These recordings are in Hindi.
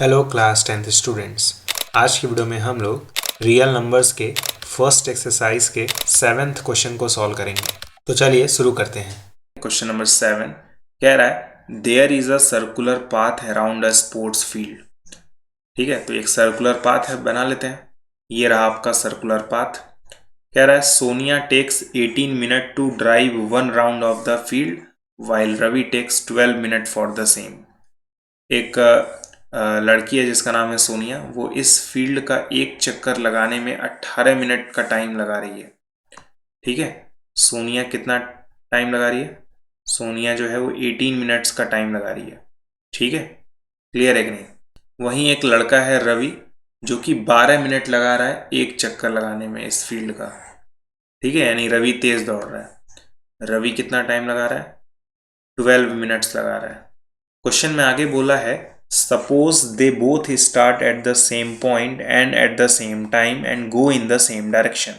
Hello class 10th students. आज की वीडियो में हम लोग रियल नंबर्स के फर्स्ट एक्सरसाइज के 7th क्वेश्चन को सॉल्व करेंगे। तो चलिए शुरू करते हैं। क्वेश्चन नंबर 7 कह रहा है there is a circular path around a sports field. ठीक है, तो एक सर्कुलर पाथ है, बना लेते हैं। ये रहा आपका सर्कुलर पाथ। कह रहा है Sonia takes 18 minute to drive 1 round of the field while Ravi takes 12 minute for the same. एक लड़की है जिसका नाम है सोनिया, वो इस फील्ड का एक चक्कर लगाने में 18 मिनट का टाइम लगा रही है। ठीक है, सोनिया कितना टाइम लगा रही है? सोनिया जो है वो 18 मिनट्स का टाइम लगा रही है। ठीक है, क्लियर है कि नहीं? वहीं एक लड़का है रवि, जो कि 12 मिनट लगा रहा है एक चक्कर लगाने में इस फील्ड का। ठीक है, यानी रवि तेज दौड़ रहा है। रवि कितना टाइम लगा रहा है? 12 मिनट्स लगा रहा है। क्वेश्चन में आगे बोला है suppose they both start at the same point and at the same time and go in the same direction.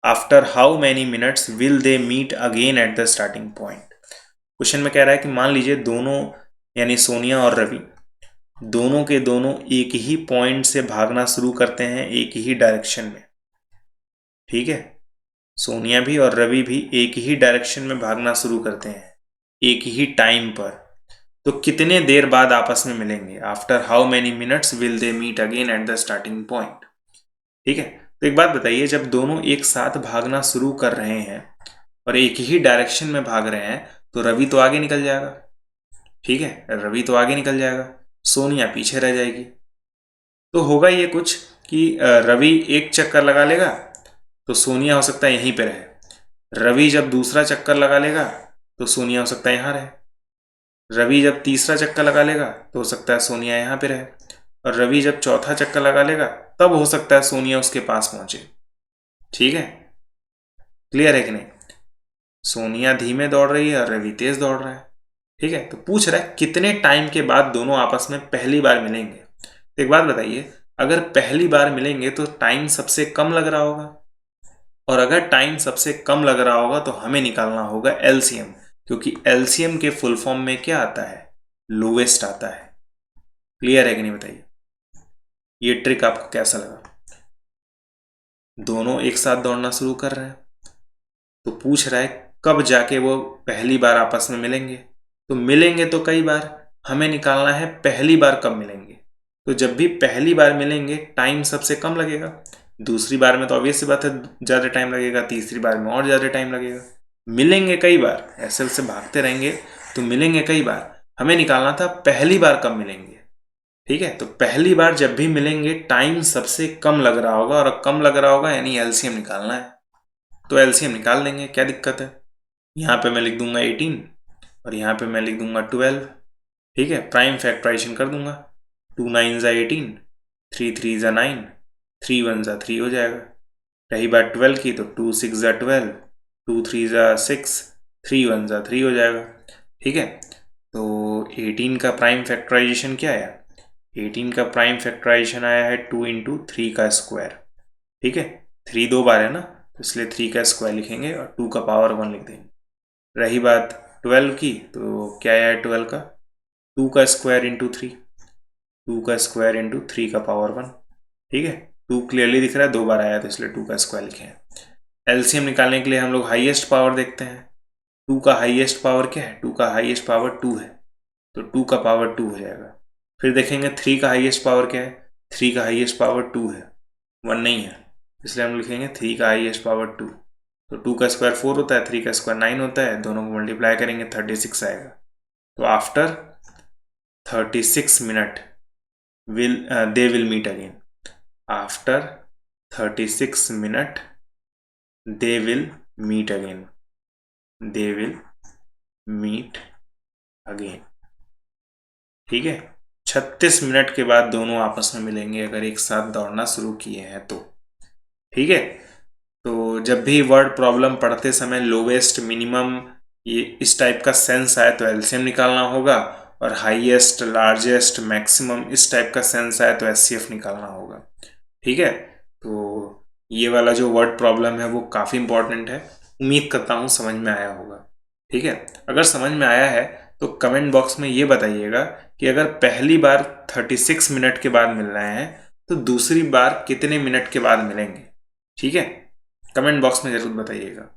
After how many minutes will they meet again at the starting point. Question में कह रहा है कि मान लीजिए दोनों यानी सोनिया और रवि दोनों के दोनों एक ही पॉइंट से भागना शुरू करते हैं एक ही डायरेक्शन में। ठीक है, सोनिया भी और रवि भी एक ही डायरेक्शन में भागना शुरू करते हैं एक ही टाइम पर। तो कितने देर बाद आपस में मिलेंगे? After how many minutes will they meet again at the starting point. ठीक है, तो एक बात बताइए, जब दोनों एक साथ भागना शुरू कर रहे हैं और एक ही डायरेक्शन में भाग रहे हैं तो रवि तो आगे निकल जाएगा। ठीक है, रवि तो आगे निकल जाएगा, सोनिया पीछे रह जाएगी। तो होगा ये कुछ कि रवि एक चक्कर लगा लेगा तो सोनिया हो सकता है यहीं पे रहे। रवि जब दूसरा चक्कर लगा लेगा तो सोनिया हो सकता है यहाँ रहे। रवि जब तीसरा चक्कर लगा लेगा तो हो सकता है सोनिया यहाँ पे रहे। और रवि जब चौथा चक्कर लगा लेगा तब हो सकता है सोनिया उसके पास पहुंचे। ठीक है, क्लियर है कि नहीं? सोनिया धीमे दौड़ रही है और रवि तेज दौड़ रहा है। ठीक है, तो पूछ रहा है कितने टाइम के बाद दोनों आपस में पहली बार मिलेंगे। तो एक बात बताइए, अगर पहली बार मिलेंगे तो टाइम सबसे कम लग रहा होगा, और अगर टाइम सबसे कम लग रहा होगा तो हमें निकालना होगा एलसीएम, क्योंकि एलसीएम के फुल फॉर्म में क्या आता है? लोवेस्ट आता है। क्लियर है कि नहीं बताइए? ये ट्रिक आपको कैसा लगा? दोनों एक साथ दौड़ना शुरू कर रहे हैं तो पूछ रहा है कब जाके वो पहली बार आपस में मिलेंगे। तो मिलेंगे तो कई बार, हमें निकालना है पहली बार कब मिलेंगे। तो जब भी पहली बार मिलेंगे टाइम सबसे कम लगेगा। दूसरी बार में तो ऑब्वियस सी बात है ज़्यादा टाइम लगेगा, तीसरी बार में और ज़्यादा टाइम लगेगा। मिलेंगे कई बार, ऐसे ऐसे भागते रहेंगे तो मिलेंगे कई बार। हमें निकालना था पहली बार कब मिलेंगे। ठीक है, तो पहली बार जब भी मिलेंगे टाइम सबसे कम लग रहा होगा, और कम लग रहा होगा यानी एलसीएम निकालना है। तो एलसीएम निकाल लेंगे, क्या दिक्कत है? यहाँ पे मैं लिख दूंगा 18 और यहाँ पे मैं लिख दूंगा 12। ठीक है, प्राइम फैक्टराइजेशन कर दूंगा। 2 9 ज़ा 18, 3 3 ज़ा 9, 3 1 ज़ा 3 हो जाएगा। रही बात 12 की तो 2 6 ज़ा 12, 2 3 ज़ा 6, 3 1 ज़ा 3 हो जाएगा। ठीक है, तो 18 का प्राइम फैक्टराइजेशन क्या आया? 18 का प्राइम फैक्टराइजेशन आया है 2 इंटू 3 का स्क्वायर। ठीक है, 3 दो बार है ना, तो इसलिए 3 का स्क्वायर लिखेंगे और 2 का पावर 1 लिख देंगे। रही बात 12 की, तो क्या आया है 12 का? 2 का स्क्वायर इंटू 3, 2 का स्क्वायर इंटू 3 का पावर 1। ठीक है, 2 क्लियरली दिख रहा है, दो बार आया तो इसलिए 2 का स्क्वायर लिखे हैं। एलसीएम निकालने के लिए हम लोग हाईएस्ट पावर देखते हैं। 2 का हाईएस्ट पावर क्या है? 2 का हाईएस्ट पावर 2 है, तो 2 का पावर 2 हो जाएगा। फिर देखेंगे 3 का हाईएस्ट पावर क्या है? 3 का हाईएस्ट पावर 2 है, 1 नहीं है, इसलिए हम लिखेंगे 3 का हाईएस्ट पावर 2। तो 2 का स्क्वायर 4 होता है, 3 का स्क्वायर 9 होता है, दोनों को मल्टीप्लाई करेंगे 36 आएगा। तो after 36 minute they will meet again. After 36 minute they will meet again. They will meet again. ठीक है, 36 मिनट के बाद दोनों आपस में मिलेंगे अगर एक साथ दौड़ना शुरू किए हैं तो। ठीक है, तो जब भी वर्ड प्रॉब्लम पढ़ते समय लोवेस्ट मिनिमम ये इस टाइप का सेंस आए तो एलसीएम निकालना होगा, और हाईएस्ट लार्जेस्ट मैक्सिमम इस टाइप का सेंस आए तो एचसीएफ निकालना होगा। ठीक है, तो ये वाला जो वर्ड प्रॉब्लम है वो काफ़ी इंपॉर्टेंट है। उम्मीद करता हूँ समझ में आया होगा। ठीक है, अगर समझ में आया है तो कमेंट बॉक्स में ये बताइएगा कि अगर पहली बार 36 मिनट के बाद मिल रहे हैं तो दूसरी बार कितने मिनट के बाद मिलेंगे। ठीक है, कमेंट बॉक्स में जरूर बताइएगा।